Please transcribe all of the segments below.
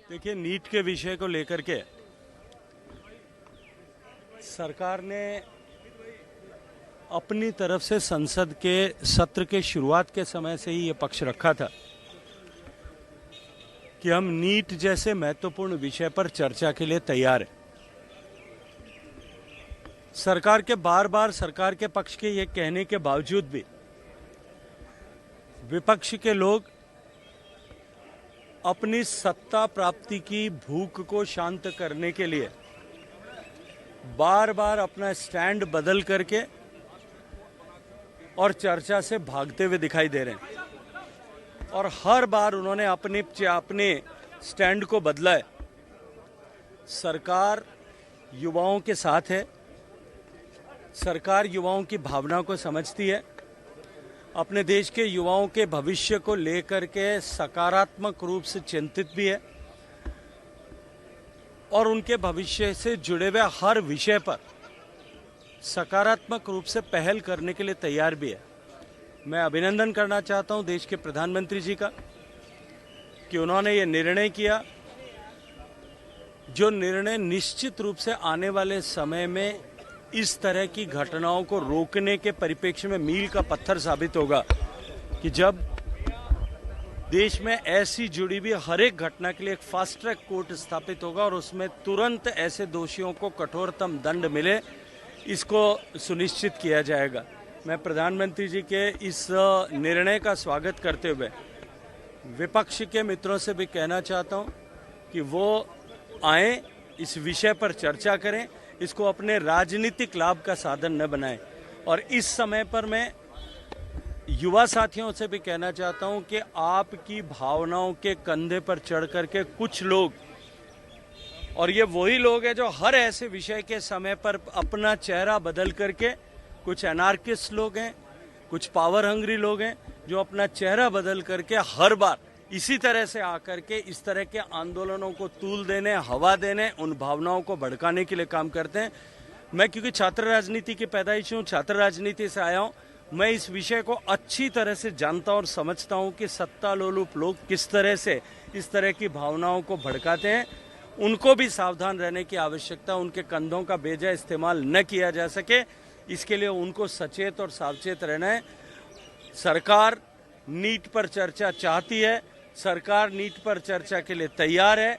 देखिए, नीट के विषय को लेकर के सरकार ने अपनी तरफ से संसद के सत्र के शुरुआत के समय से ही ये पक्ष रखा था कि हम नीट जैसे महत्वपूर्ण विषय पर चर्चा के लिए तैयार हैं। सरकार के बार सरकार के पक्ष के ये कहने के बावजूद भी विपक्ष के लोग अपनी सत्ता प्राप्ति की भूख को शांत करने के लिए बार अपना स्टैंड बदल करके और चर्चा से भागते हुए दिखाई दे रहे हैं और हर बार उन्होंने अपने स्टैंड को बदला है। सरकार युवाओं के साथ है, सरकार युवाओं की भावना को समझती है, अपने देश के युवाओं के भविष्य को लेकर के सकारात्मक रूप से चिंतित भी है और उनके भविष्य से जुड़े हुए हर विषय पर सकारात्मक रूप से पहल करने के लिए तैयार भी है। मैं अभिनंदन करना चाहता हूं देश के प्रधानमंत्री जी का कि उन्होंने ये निर्णय किया, जो निर्णय निश्चित रूप से आने वाले समय में इस तरह की घटनाओं को रोकने के परिप्रेक्ष्य में मील का पत्थर साबित होगा कि जब देश में ऐसी जुड़ी हुई हर एक घटना के लिए एक फास्ट ट्रैक कोर्ट स्थापित होगा और उसमें तुरंत ऐसे दोषियों को कठोरतम दंड मिले, इसको सुनिश्चित किया जाएगा। मैं प्रधानमंत्री जी के इस निर्णय का स्वागत करते हुए विपक्ष के मित्रों से भी कहना चाहता हूं कि वो आए, इस विषय पर चर्चा करें, इसको अपने राजनीतिक लाभ का साधन न बनाएं। और इस समय पर मैं युवा साथियों से भी कहना चाहता हूं कि आपकी भावनाओं के कंधे पर चढ़ करके कुछ लोग, और ये वही लोग हैं जो हर ऐसे विषय के समय पर अपना चेहरा बदल करके, कुछ एनार्किस्ट लोग हैं, कुछ पावर हंग्री लोग हैं जो अपना चेहरा बदल करके हर बार इसी तरह से आकर के इस तरह के आंदोलनों को तूल देने, हवा देने, उन भावनाओं को भड़काने के लिए काम करते हैं। मैं क्योंकि छात्र राजनीति की पैदाइश हूँ, छात्र राजनीति से आया हूँ, मैं इस विषय को अच्छी तरह से जानता और समझता हूँ कि सत्ता लोलुप लोग किस तरह से इस तरह की भावनाओं को भड़काते हैं। उनको भी सावधान रहने की आवश्यकता, उनके कंधों का बेजा इस्तेमाल न किया जा सके, इसके लिए उनको सचेत और सावचेत रहना है। सरकार नीट पर चर्चा चाहती है, सरकार नीट पर चर्चा के लिए तैयार है,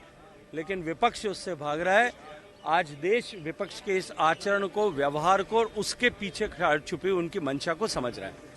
लेकिन विपक्ष उससे भाग रहा है। आज देश विपक्ष के इस आचरण को, व्यवहार को और उसके पीछे छुपी उनकी मंशा को समझ रहा है।